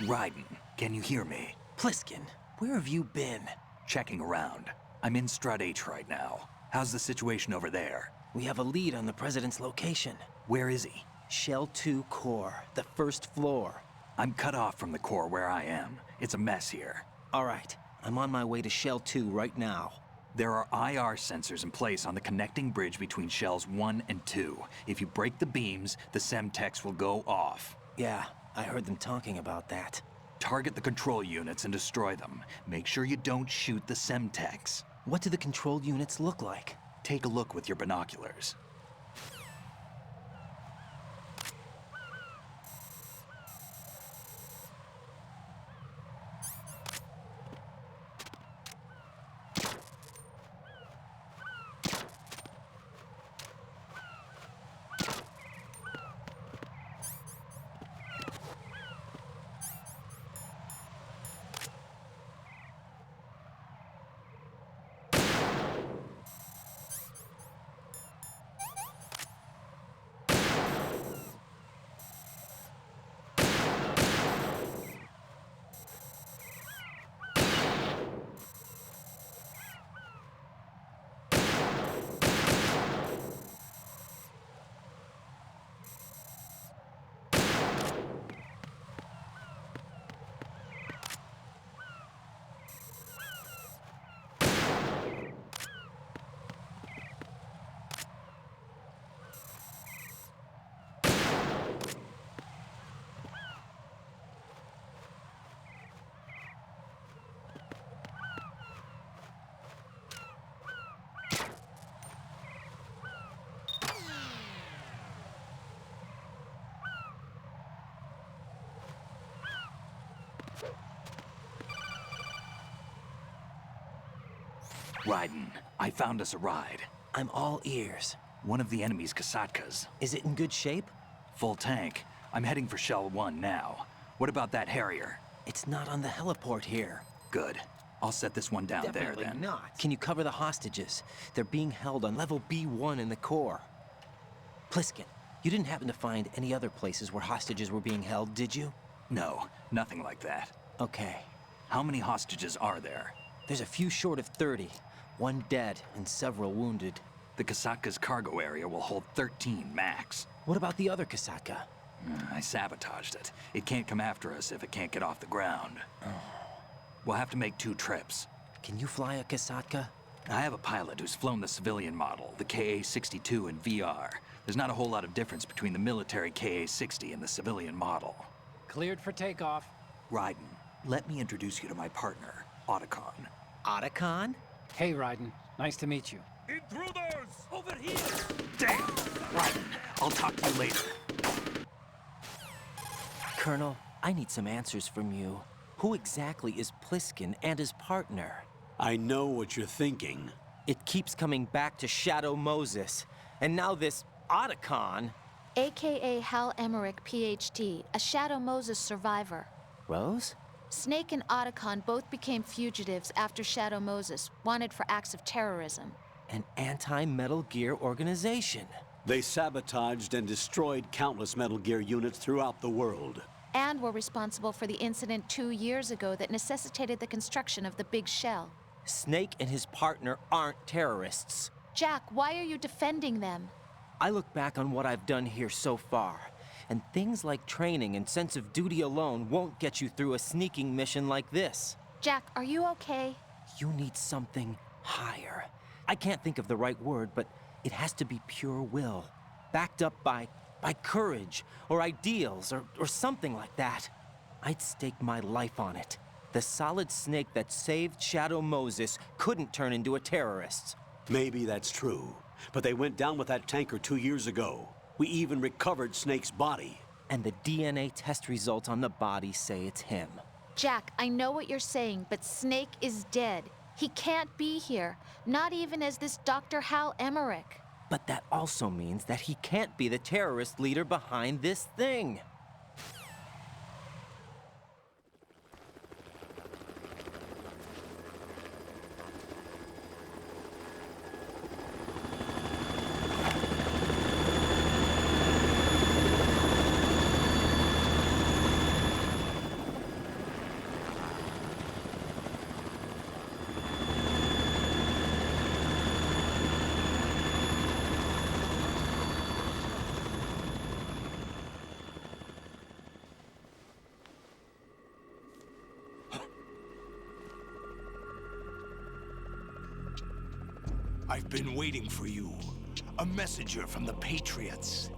Raiden, can you hear me? Pliskin, where have you been? Checking around. I'm in Strut H right now. How's the situation over there? We have a lead on the President's location. Where is he? Shell 2 core, the first floor. I'm cut off from the core where I am. It's a mess here. All right, I'm on my way to Shell 2 right now. There are IR sensors in place on the connecting bridge between Shells 1 and 2. If you break the beams, the Semtex will go off. Yeah, I heard them talking about that. Target the control units and destroy them. Make sure you don't shoot the Semtex. What do the control units look like? Take a look with your binoculars. Raiden, I found us a ride. I'm all ears. One of the enemy's Kasatkas. Is it in good shape? Full tank. I'm heading for Shell 1 now. What about that Harrier? It's not on the heliport here. Good. I'll set this one down Definitely there then. not. Can you cover the hostages? They're being held on level B1 in the core. Pliskin, you didn't happen to find any other places where hostages were being held, did you? No, nothing like that. Okay. How many hostages are there? There's a few short of 30. One dead and several wounded. The Kasatka's cargo area will hold 13 max. What about the other Kasatka? I sabotaged it. It can't come after us if it can't get off the ground. We'll have to make 2 trips. Can you fly a Kasatka? I have a pilot who's flown the civilian model, the KA-62 in VR. There's not a whole lot of difference between the military KA-60 and the civilian model. Cleared for takeoff. Raiden, let me introduce you to my partner, Otacon. Otacon? Hey, Raiden. Nice to meet you. Intruders! Over here! Damn! Raiden, I'll talk to you later. Colonel, I need some answers from you. Who exactly is Pliskin and his partner? I know what you're thinking. It keeps coming back to Shadow Moses. And now this Otacon. AKA Hal Emmerich, PhD, a Shadow Moses survivor. Rose? Snake and Otacon both became fugitives after Shadow Moses, wanted for acts of terrorism. An anti-Metal Gear organization. They sabotaged and destroyed countless Metal Gear units throughout the world. And were responsible for the incident 2 years ago that necessitated the construction of the Big Shell. Snake and his partner aren't terrorists. Jack, why are you defending them? I look back on what I've done here so far, and things like training and sense of duty alone won't get you through a sneaking mission like this. Jack, are you okay? You need something higher. I can't think of the right word, but it has to be pure will, backed up by courage, or ideals, or something like that. I'd stake my life on it. The solid Snake that saved Shadow Moses couldn't turn into a terrorist. Maybe that's true, but they went down with that tanker 2 years ago. We even recovered Snake's body. And the DNA test results on the body say it's him. Jack, I know what you're saying, but Snake is dead. He can't be here, not even as this Dr. Hal Emmerich. But that also means that he can't be the terrorist leader behind this thing. I've been waiting for you. A messenger from the Patriots.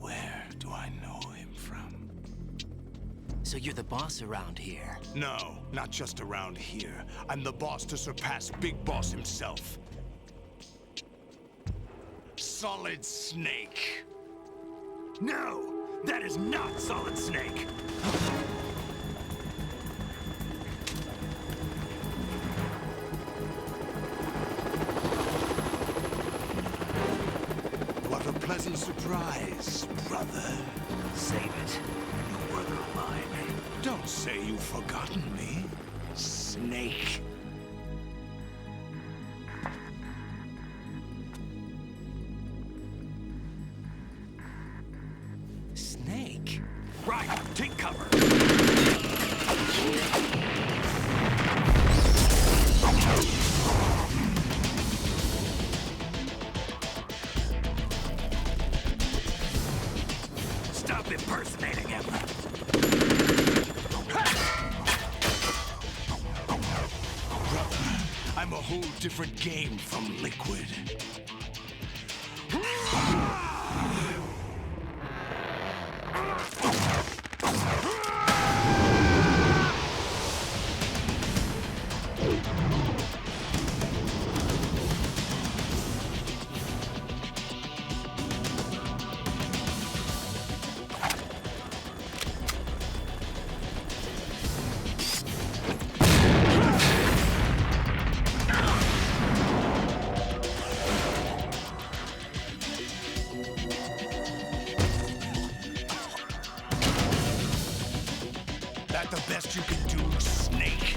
Where do I know him from? So you're the boss around here? No, not just around here. I'm the boss to surpass Big Boss himself. Solid Snake. No! That is not Solid Snake! What a pleasant surprise, brother. Save it. You work of mine. Don't say you've forgotten me, Snake. Snake? Right, take cover. Stop impersonating him. Brother, I'm a whole different game from Liquid. That the best you can do, Snake?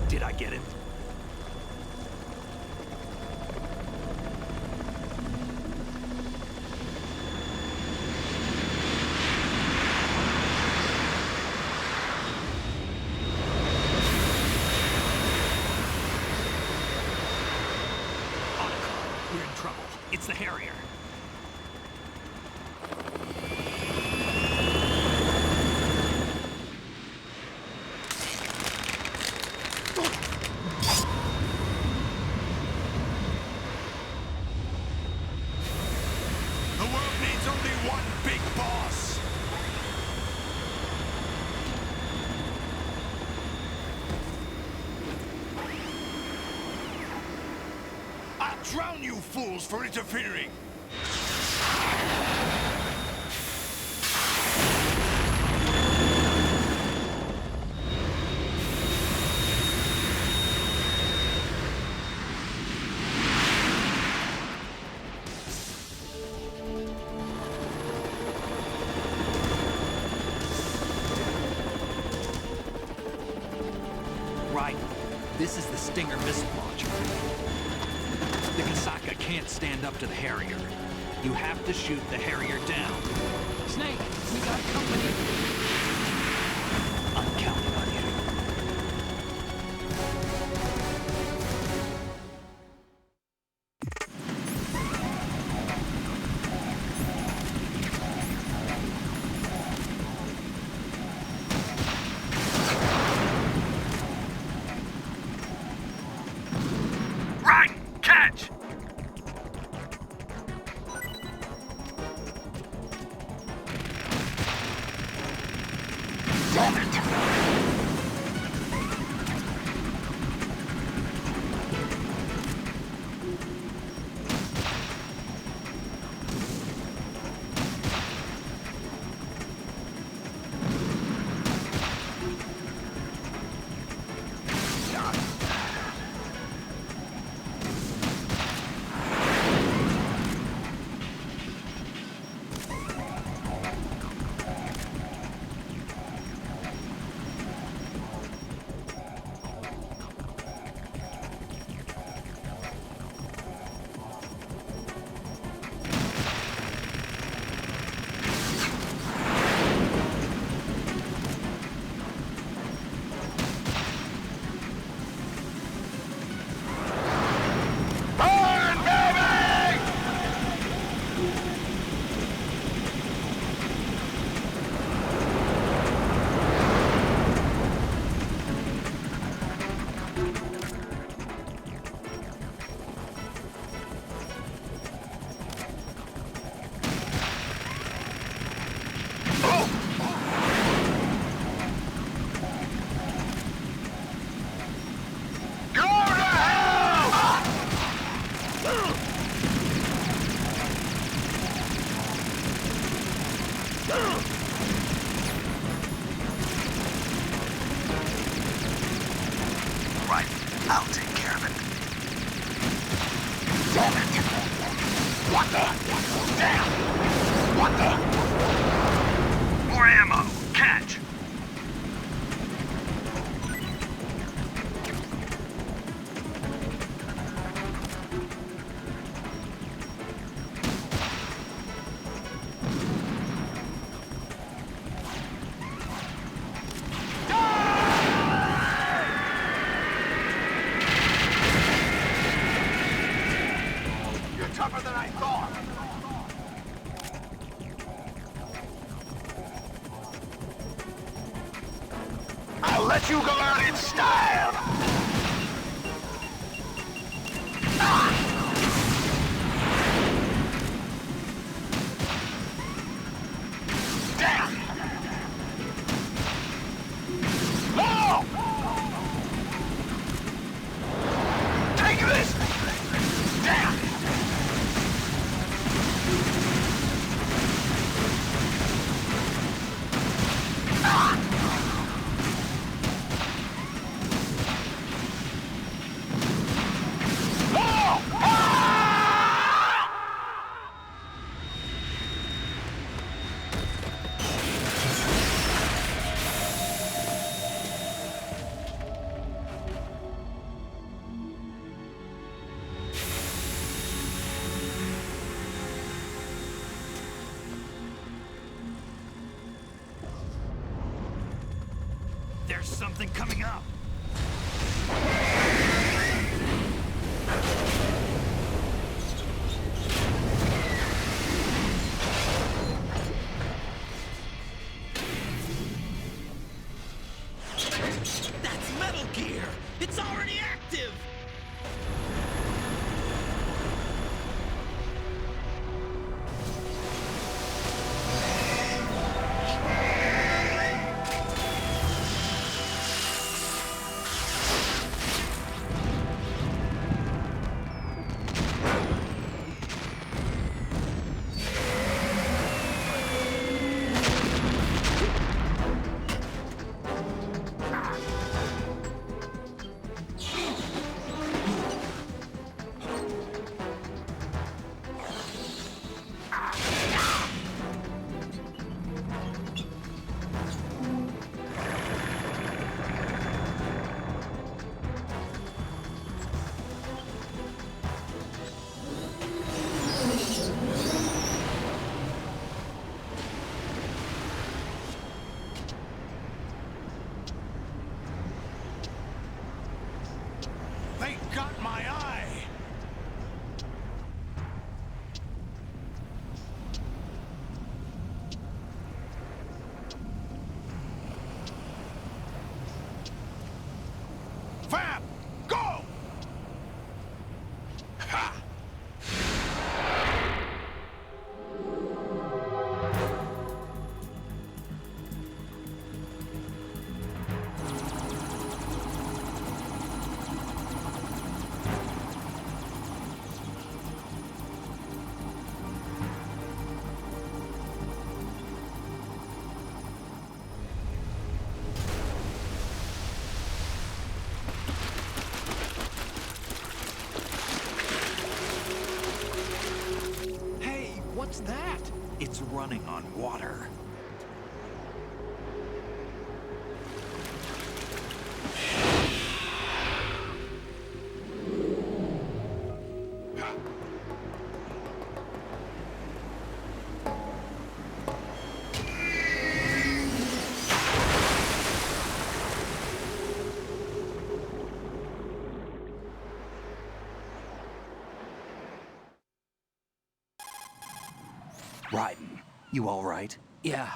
Did I get it? We're in trouble. It's the Harrier. The world needs only one big boss. I'll drown you fools for interfering. Right. This is the Stinger missile launcher. The Kasaka can't stand up to the Harrier. You have to shoot the Harrier down. Snake, we got company. I'm counting on you. Right! Catch! Right, I'll take care of it. Damn it! What the? Damn! What the? More ammo! Catch! Tougher than I thought. I'll let you go out in style. Damn! No! Take this! Damn! There's something coming up! That's Metal Gear! It's already active! They got my eye! Fab! Go! Ha! Hey, what's that? It's running on water. Raiden, you all right? Yeah.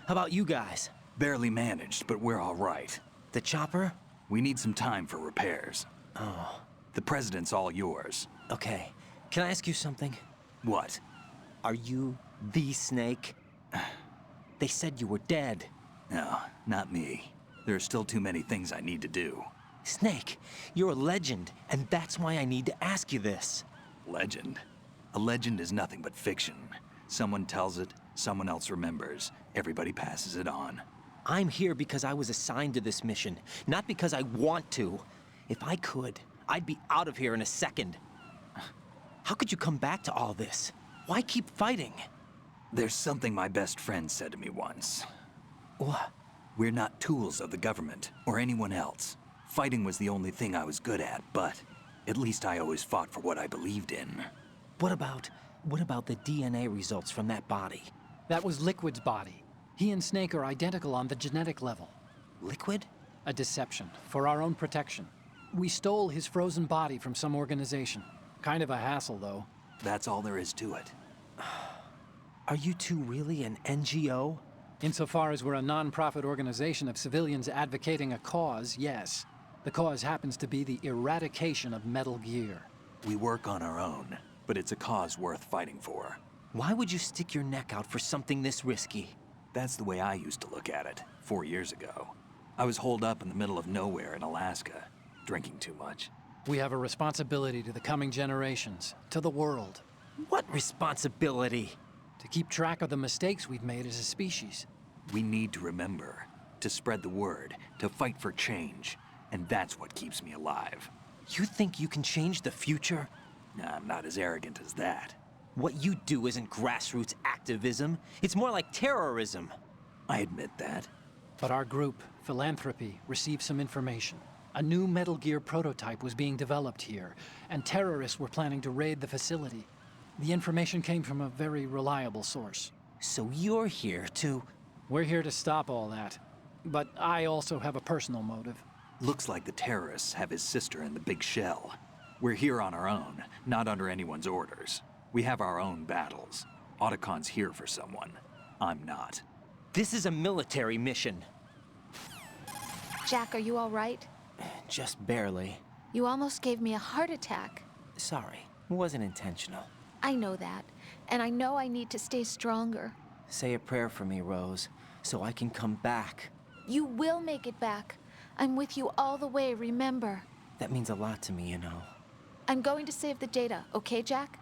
How about you guys? Barely managed, but we're all right. The chopper? We need some time for repairs. Oh, The president's all yours. okay. Can I ask you something? What? Are you the Snake? They said you were dead. No, not me. There are still too many things I need to do. Snake, you're a legend, and that's why I need to ask you this. Legend? A legend is nothing but fiction. Someone tells it, Someone else remembers. Everybody passes it on. I'm here because I was assigned to this mission, not because I want to. If I could, I'd be out of here in a second. How could you come back to all this? Why keep fighting? There's something my best friend said to me once. What? We're not tools of the government or anyone else. Fighting was the only thing I was good at, but at least I always fought for what I believed in. What about the DNA results from that body? That was Liquid's body. He and Snake are identical on the genetic level. Liquid? A deception, for our own protection. We stole his frozen body from some organization. Kind of a hassle, though. That's all there is to it. Are you two really an NGO? Insofar as we're a non-profit organization of civilians advocating a cause, yes. The cause happens to be the eradication of Metal Gear. We work on our own, but it's a cause worth fighting for. Why would you stick your neck out for something this risky? That's the way I used to look at it, 4 years ago. I was holed up in the middle of nowhere in Alaska, drinking too much. We have a responsibility to the coming generations, to the world, What responsibility? to keep track of the mistakes we've made as a species. We need to remember, to spread the word, to fight for change, and that's what keeps me alive. You think you can change the future? I'm not as arrogant as that. What you do isn't grassroots activism. It's more like terrorism. I admit that. But our group, Philanthropy, received some information. A new Metal Gear prototype was being developed here, and terrorists were planning to raid the facility. The information came from a very reliable source. So you're here to... We're here to stop all that. But I also have a personal motive. Looks like the terrorists have his sister in the big shell. We're here on our own, not under anyone's orders. We have our own battles. Otacon's here for someone. I'm not. This is a military mission. Jack, are you all right? Just barely. You almost gave me a heart attack. Sorry, it wasn't intentional. I know that, and I know I need to stay stronger. Say a prayer for me, Rose, so I can come back. You will make it back. I'm with you all the way, remember. That means a lot to me, you know. I'm going to save the data, okay, Jack?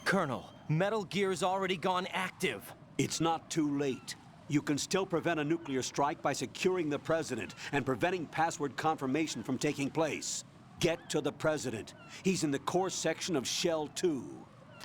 Colonel, Metal Gear's already gone active. It's not too late. You can still prevent a nuclear strike by securing the president and preventing password confirmation from taking place. Get to the president. He's in the core section of Shell 2.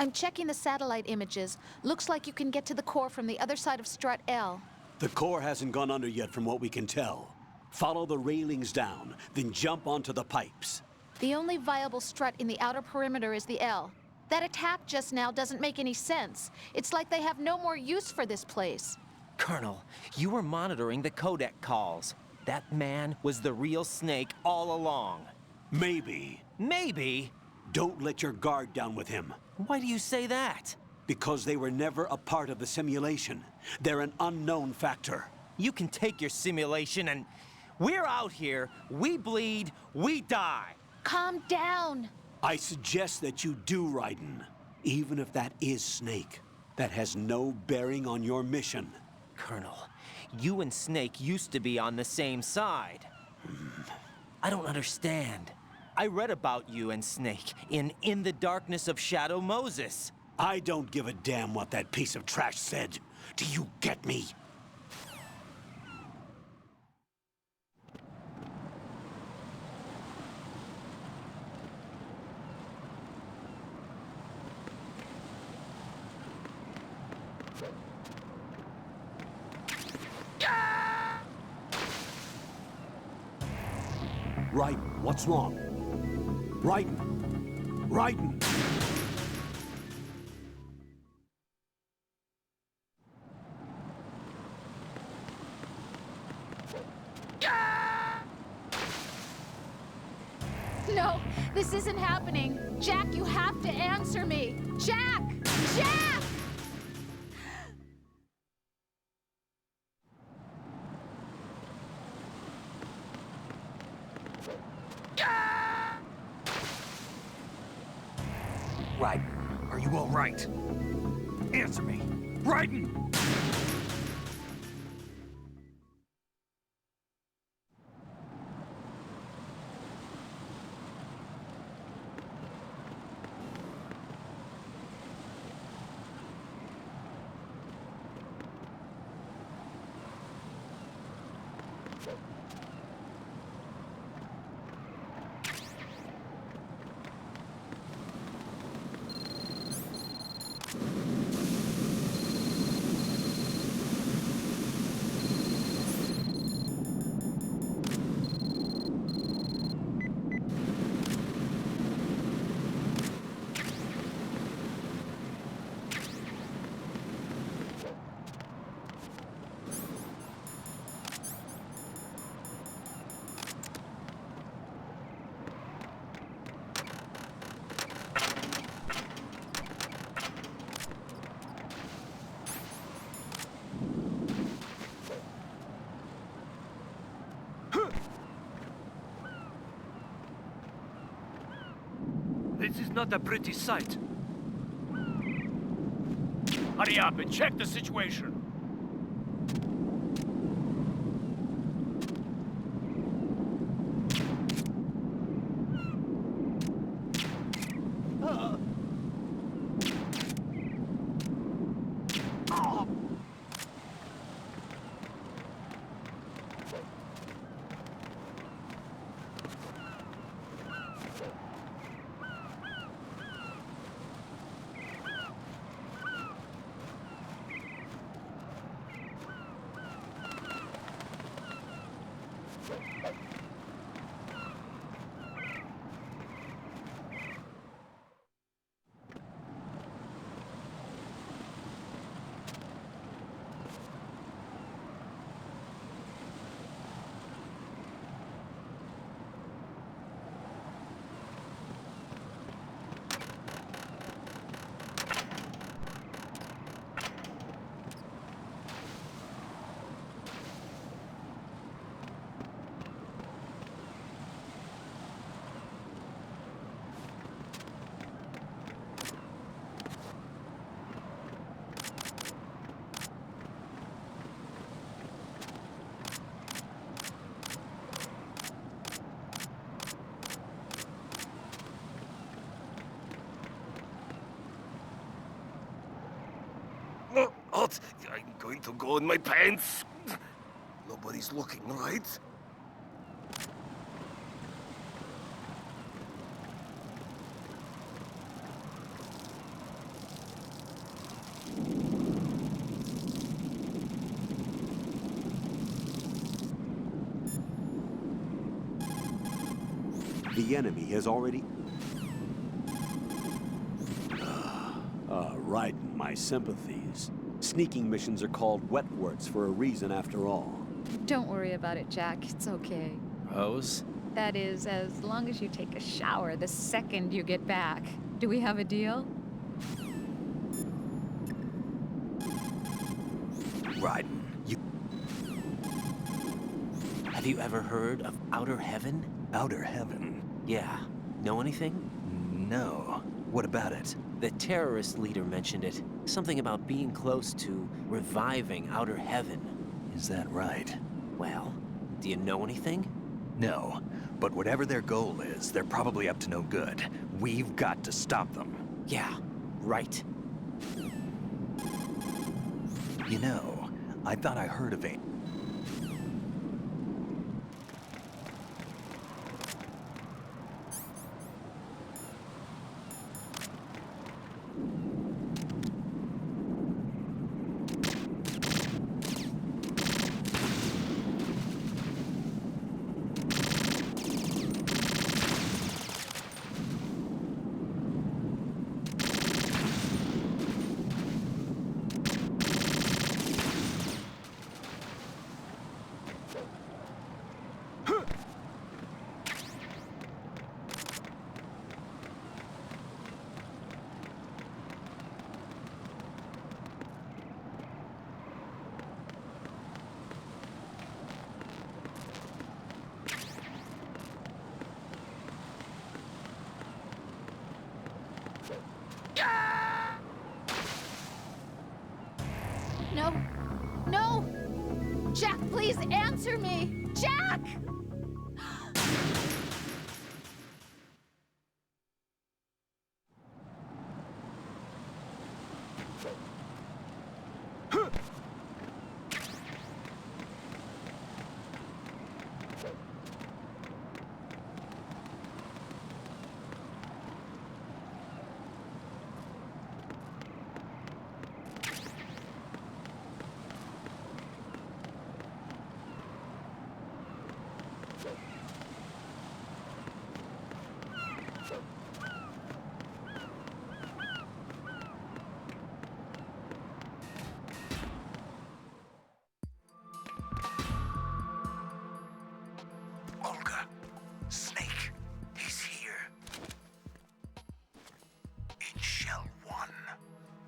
I'm checking the satellite images. Looks like you can get to the core from the other side of Strut L. The core hasn't gone under yet from what we can tell. Follow the railings down, then jump onto the pipes. The only viable strut in the outer perimeter is the L. That attack just now doesn't make any sense. It's like they have no more use for this place. Colonel, you were monitoring the codec calls. That man was the real Snake all along. Maybe. Maybe? Don't let your guard down with him. Why do you say that? Because they were never a part of the simulation. They're an unknown factor. You can take your simulation and... We're out here, we bleed, we die. Calm down. I suggest that you do, Raiden. Even if that is Snake. That has no bearing on your mission. Colonel, you and Snake used to be on the same side. I don't understand. I read about you and Snake in the Darkness of Shadow Moses. I don't give a damn what that piece of trash said. Do you get me? Raiden, what's wrong? Raiden! Raiden! No, this isn't happening. Jack, you have to answer me. Jack! Jack! Right. Are you all right? Answer me. Raiden! This is not a pretty sight. Hurry up and check the situation. What? I'm going to go in my pants. Nobody's looking, right? The enemy has already... Raiden, my sympathies. Sneaking missions are called wet works for a reason after all. Don't worry about it, Jack. It's okay. Rose? That is, as long as you take a shower the second you get back. Do we have a deal? Raiden, you... Have you ever heard of Outer Heaven? Outer Heaven? Yeah. Know anything? No. What about it? The terrorist leader mentioned it. Something about being close to reviving Outer Heaven. Is that right? Well, do you know anything? No. But whatever their goal is, they're probably up to no good. We've got to stop them. Yeah, right. You know, I thought I heard of a... No. No! Jack, please answer me! Jack! Olga, Snake, he's here. In Shell 1.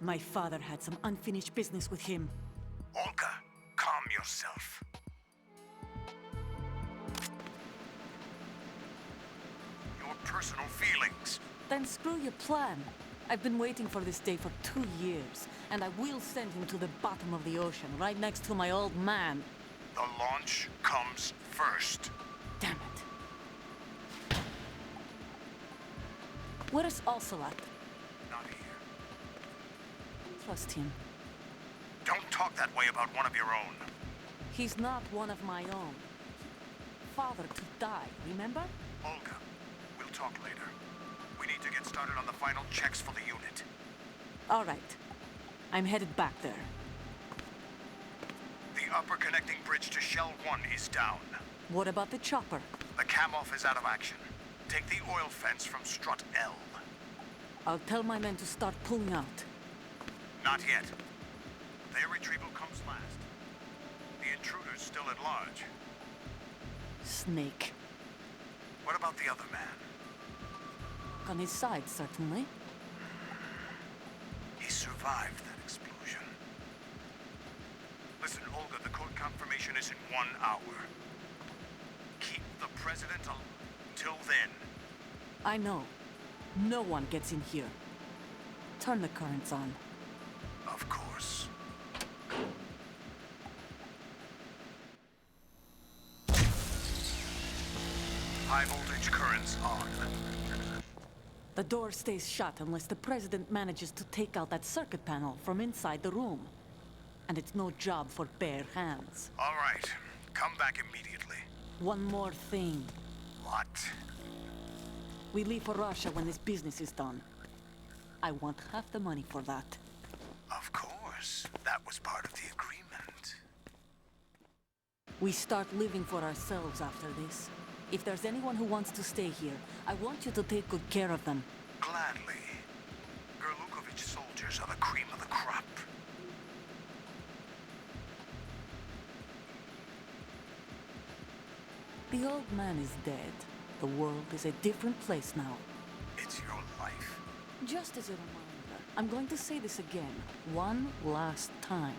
My father had some unfinished business with him. Olga, calm yourself. Your personal feelings. Then screw your plan. I've been waiting for this day for 2 years, and I will send him to the bottom of the ocean, right next to my old man. The launch comes first. Damn it. Where's Ocelot? Not here. Trust him. Don't talk that way about one of your own. He's not one of my own. Father to die, remember? Olga, we'll talk later. We need to get started on the final checks for the unit. All right. I'm headed back there. The upper connecting bridge to Shell 1 is down. What about the chopper? The cam-off is out of action. Take the oil fence from strut L. I'll tell my men to start pulling out. Not yet. Their retrieval comes last. The intruder's still at large. Snake. What about the other man? On his side, certainly. He survived that explosion. Listen, Olga, the code confirmation is in 1 hour. Keep the president till then. I know. No one gets in here. Turn the currents on. Of course. High voltage currents on. The door stays shut unless the president manages to take out that circuit panel from inside the room. And it's no job for bare hands. All right. Come back immediately. One more thing. What? We leave for Russia when this business is done. I want half the money for that. Of course. That was part of the agreement. We start living for ourselves after this. If there's anyone who wants to stay here, I want you to take good care of them. Gladly. Gerlukovich soldiers are the cream of the crop. The old man is dead. The world is a different place now. It's your life. Just as a reminder, I'm going to say this again, one last time.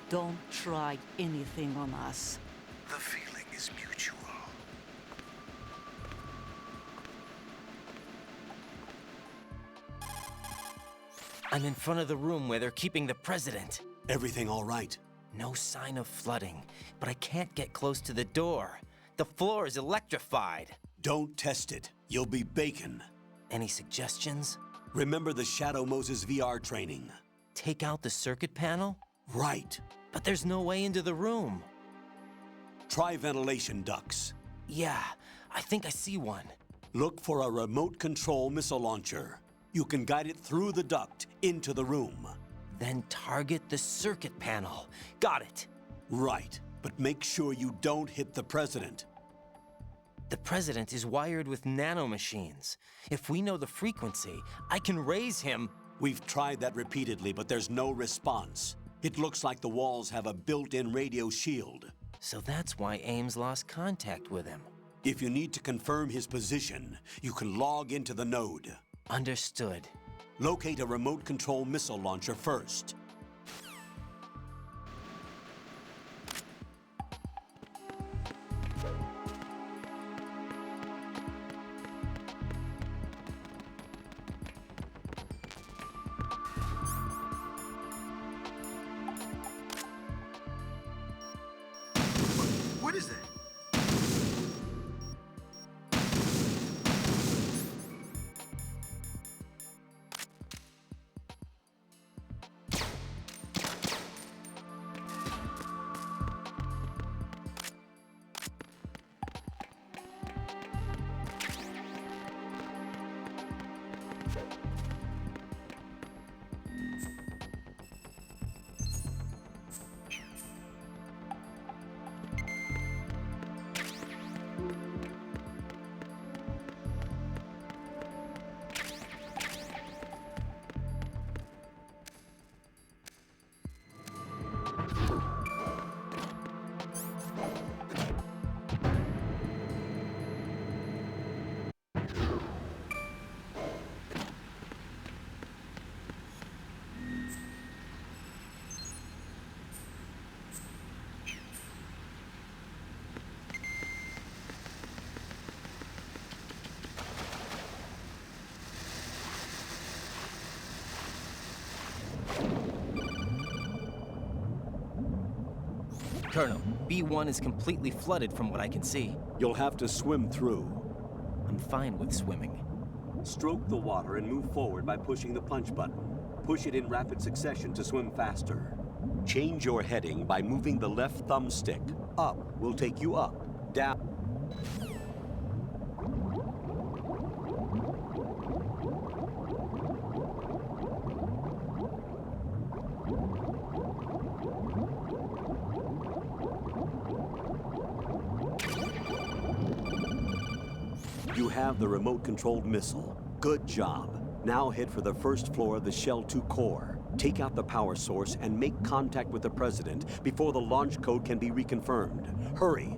Don't try anything on us. The feeling is mutual. I'm in front of the room where they're keeping the president. Everything all right? No sign of flooding, but I can't get close to the door. The floor is electrified. Don't test it. You'll be bacon. Any suggestions? Remember the Shadow Moses VR training? Take out the circuit panel? Right. But there's no way into the room. Try ventilation ducts. Yeah, I think I see one. Look for a remote control missile launcher. You can guide it through the duct into the room. Then target the circuit panel. Got it. Right, but make sure you don't hit the president. The president is wired with nanomachines. If we know the frequency, I can raise him. We've tried that repeatedly, but there's no response. It looks like the walls have a built-in radio shield. So that's why Ames lost contact with him. If you need to confirm his position, you can log into the node. Understood. Locate a remote control missile launcher first. Colonel, B1 is completely flooded from what I can see. You'll have to swim through. I'm fine with swimming. Stroke the water and move forward by pushing the punch button. Push it in rapid succession to swim faster. Change your heading by moving the left thumbstick. Up will take you up. Down. You have the remote-controlled missile. Good job. Now head for the first floor of the Shell 2 core. Take out the power source and make contact with the President before the launch code can be reconfirmed. Hurry!